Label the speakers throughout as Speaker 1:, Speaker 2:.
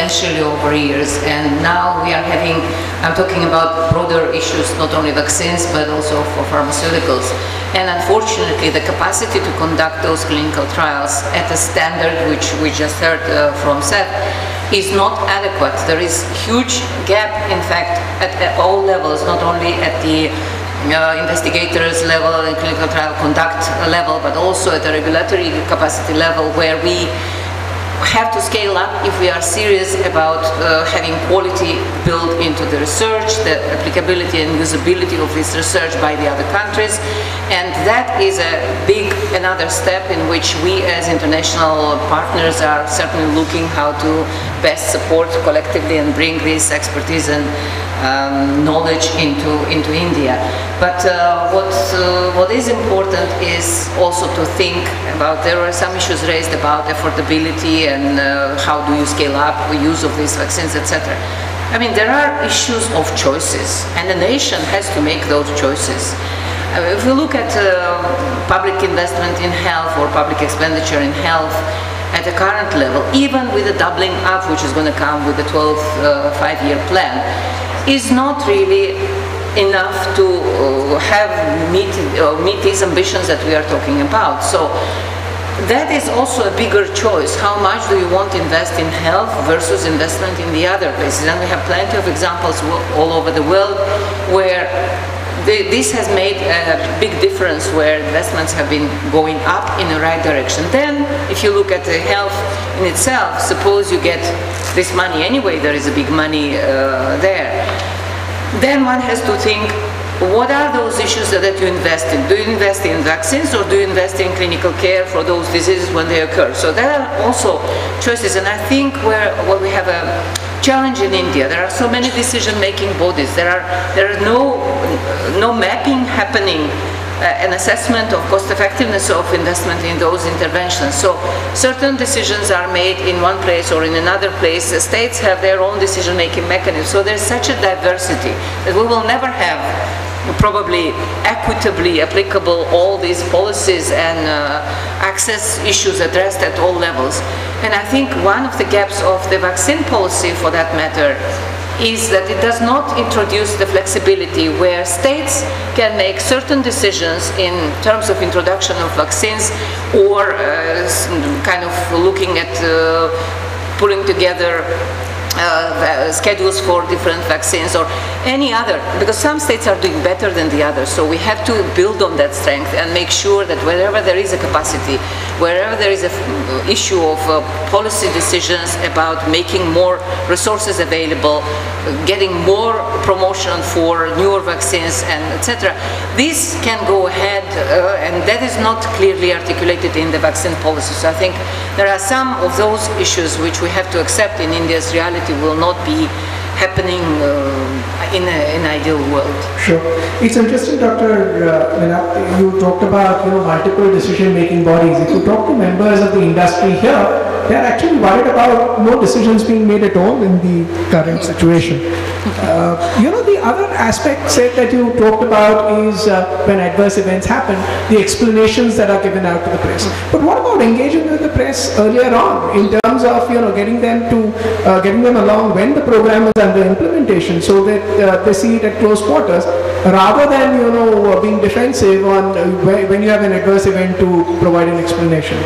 Speaker 1: substantially over years, and now we are having, I'm talking about broader issues, not only vaccines, but also for pharmaceuticals. And unfortunately, the capacity to conduct those clinical trials at a standard which we just heard from Seth is not adequate. There is huge gap, in fact, at all levels, not only at the investigators level and clinical trial conduct level, but also at the regulatory capacity level, where we have to scale up if we are serious about having quality built into the research, the applicability and usability of this research by the other countries. And that is a big another step in which we as international partners are certainly looking how to best support collectively and bring this expertise and knowledge into India. But what is important is also to think about, there are some issues raised about affordability and how do you scale up the use of these vaccines, etc. I mean, there are issues of choices, and the nation has to make those choices. If we look at public investment in health or public expenditure in health at the current level, even with the doubling up which is going to come with the 12th five-year plan, is not really enough to meet these ambitions that we are talking about. So that is also a bigger choice. How much do you want to invest in health versus investment in the other places? And we have plenty of examples all over the world where this has made a big difference, where investments have been going up in the right direction. Then, if you look at the health in itself, suppose you get this money anyway, there is a big money there. Then one has to think, what are those issues that you invest in? Do you invest in vaccines, or do you invest in clinical care for those diseases when they occur? So there are also choices, and I think where we have a challenge in India, there are so many decision-making bodies. There are no mapping happening, an assessment of cost-effectiveness of investment in those interventions. So certain decisions are made in one place or in another place. The states have their own decision-making mechanism. So there's such a diversity that we will never have probably equitably applicable all these policies and access issues addressed at all levels. And I think one of the gaps of the vaccine policy, for that matter, is that it does not introduce the flexibility where states can make certain decisions in terms of introduction of vaccines, or kind of looking at pulling together schedules for different vaccines or any other, because some states are doing better than the others. So we have to build on that strength and make sure that wherever there is a capacity, wherever there is an issue of policy decisions about making more resources available, getting more promotion for newer vaccines, and etc., this can go ahead, and that is not clearly articulated in the vaccine policy. So I think there are some of those issues which we have to accept in India's reality will not be happening in an ideal world.
Speaker 2: Sure. It's interesting, Dr. You talked about multiple decision-making bodies. If you talk to members of the industry here, they are actually worried about no decisions being made at all in the current situation. The other aspect that you talked about is when adverse events happen, the explanations that are given out to the press. But what about engaging with the press earlier on in terms of getting them along when the program is under implementation, so that they see it at close quarters, rather than being defensive on when you have an adverse event to provide an explanation?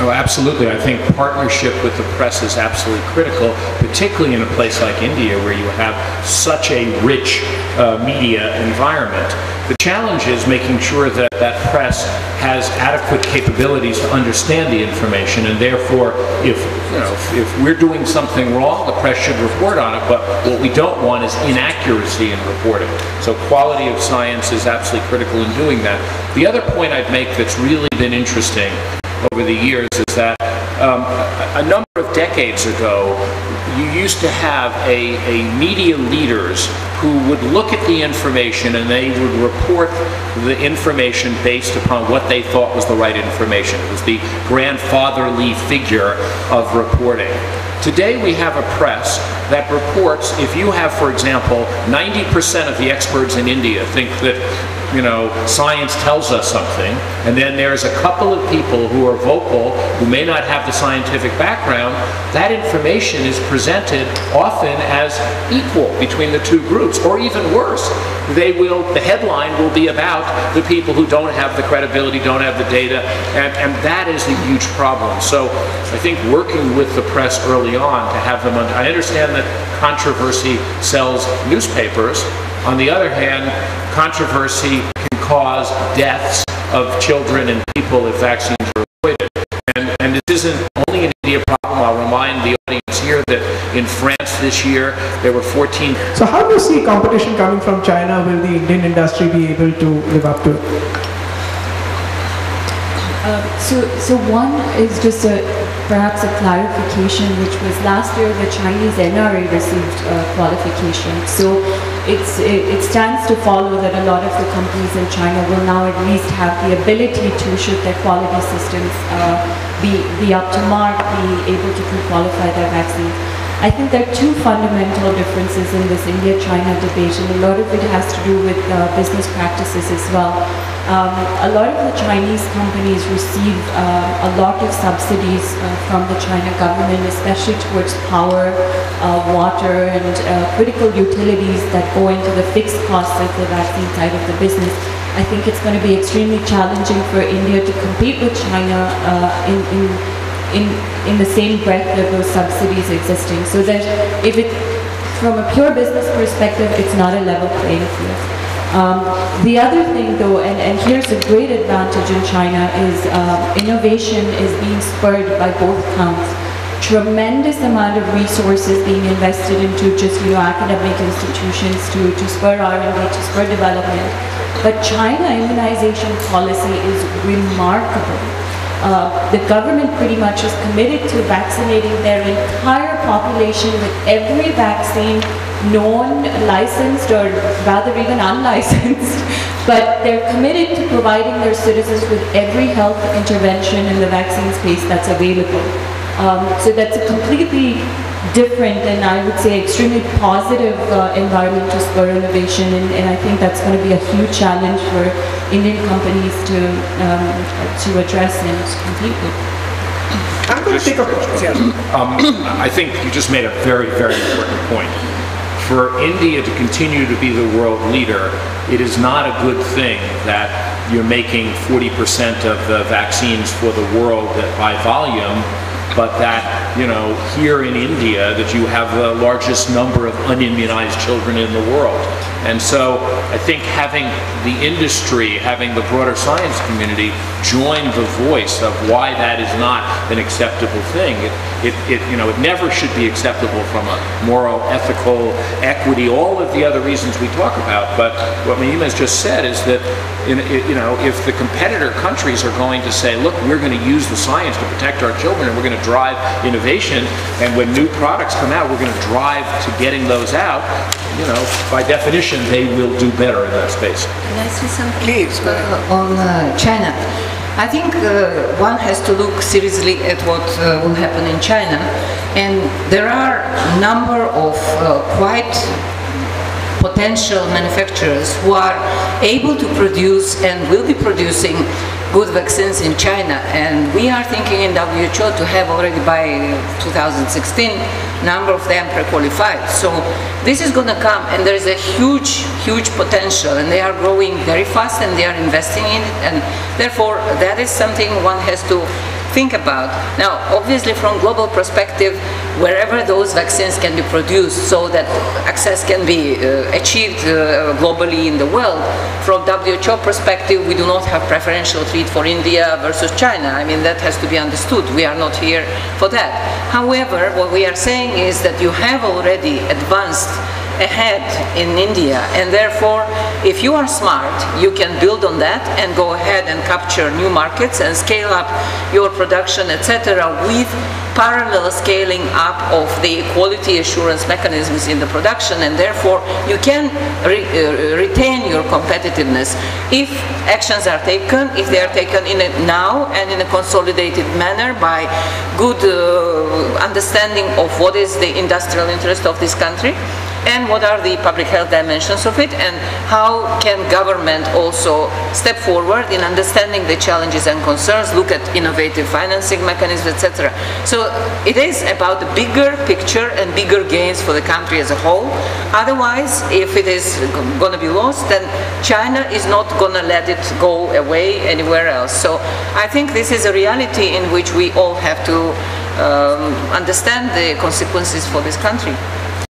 Speaker 3: Oh, absolutely. I think partnership with the press is absolutely critical, particularly in a place like India where you have such a rich media environment. The challenge is making sure that that press has adequate capabilities to understand the information, and therefore if we're doing something wrong, the press should report on it, but what we don't want is inaccuracy in reporting. So quality of science is absolutely critical in doing that. The other point I'd make that's really been interesting over the years is that a number of decades ago, you used to have a media leaders who would look at the information and they would report the information based upon what they thought was the right information. It was the grandfatherly figure of reporting. Today we have a press that reports, if you have, for example, 90% of the experts in India think that science tells us something, and then there's a couple of people who are vocal, who may not have the scientific background, that information is presented often as equal between the two groups, or even worse, the headline will be about the people who don't have the credibility, don't have the data, and that is a huge problem. So I think working with the press early on to have them, I understand that controversy sells newspapers. On the other hand, controversy can cause deaths of children and people if vaccines are avoided. And this isn't only an India problem. I'll remind the audience here that in France this year, there were 14...
Speaker 2: So how do you see competition coming from China? Will the Indian industry be able to live up to it?
Speaker 4: So one is just perhaps a clarification, which was last year the Chinese NRA received qualification. So it stands to follow that a lot of the companies in China will now at least have the ability to, should their quality systems be up to mark, be able to pre-qualify their vaccines. I think there are two fundamental differences in this India-China debate, and a lot of it has to do with business practices as well. A lot of the Chinese companies receive a lot of subsidies from the China government, especially towards power, water, and critical utilities that go into the fixed costs of the vaccine side of the business. I think it's going to be extremely challenging for India to compete with China in the same breath of those subsidies existing. So that from a pure business perspective, it's not a level playing field. The other thing though, and here's a great advantage in China, is innovation is being spurred by both counts. Tremendous amount of resources being invested into just academic institutions to spur R&D, to spur development. But China immunization policy is remarkable. The government pretty much is committed to vaccinating their entire population with every vaccine known, licensed, or rather even unlicensed, but they're committed to providing their citizens with every health intervention in the vaccine space that's available. So that's a completely different and I would say extremely positive environment to spur innovation, and I think that's going to be a huge challenge for Indian companies to address and compete with.
Speaker 2: I'm going to take a picture.
Speaker 3: I think you just made a very, very important point. For India to continue to be the world leader, it is not a good thing that you're making 40% of the vaccines for the world by volume, but that, here in India, that you have the largest number of unimmunized children in the world. And so I think having the industry, having the broader science community join the voice of why that is not an acceptable thing. It never should be acceptable from a moral, ethical, equity, all of the other reasons we talk about. But what Mahima has just said is that, if the competitor countries are going to say, look, we're going to use the science to protect our children and we're going to drive innovation, and when new products come out, we're going to drive to getting those out, by definition, they will do better in that space.
Speaker 1: Can I say something? Please. On China. I think one has to look seriously at what will happen in China, and there are a number of quite potential manufacturers who are able to produce and will be producing good vaccines in China, and we are thinking in WHO to have already by 2016 number of them pre-qualified. So this is going to come, and there is a huge potential, and they are growing very fast and they are investing in it, and therefore that is something one has to think about. Now, obviously from global perspective, wherever those vaccines can be produced so that access can be achieved globally in the world, from WHO perspective, we do not have preferential treat for India versus China. I mean, that has to be understood. We are not here for that. However, what we are saying is that you have already advanced ahead in India, and therefore if you are smart, you can build on that and go ahead and capture new markets and scale up your production, etc., with parallel scaling up of the quality assurance mechanisms in the production, and therefore you can retain your competitiveness if actions are taken, if they are taken now and in a consolidated manner by good understanding of what is the industrial interest of this country. and what are the public health dimensions of it, and how can government also step forward in understanding the challenges and concerns, look at innovative financing mechanisms, etc. So it is about the bigger picture and bigger gains for the country as a whole. Otherwise, if it is going to be lost, then China is not going to let it go away anywhere else. So I think this is a reality in which we all have to understand the consequences for this country.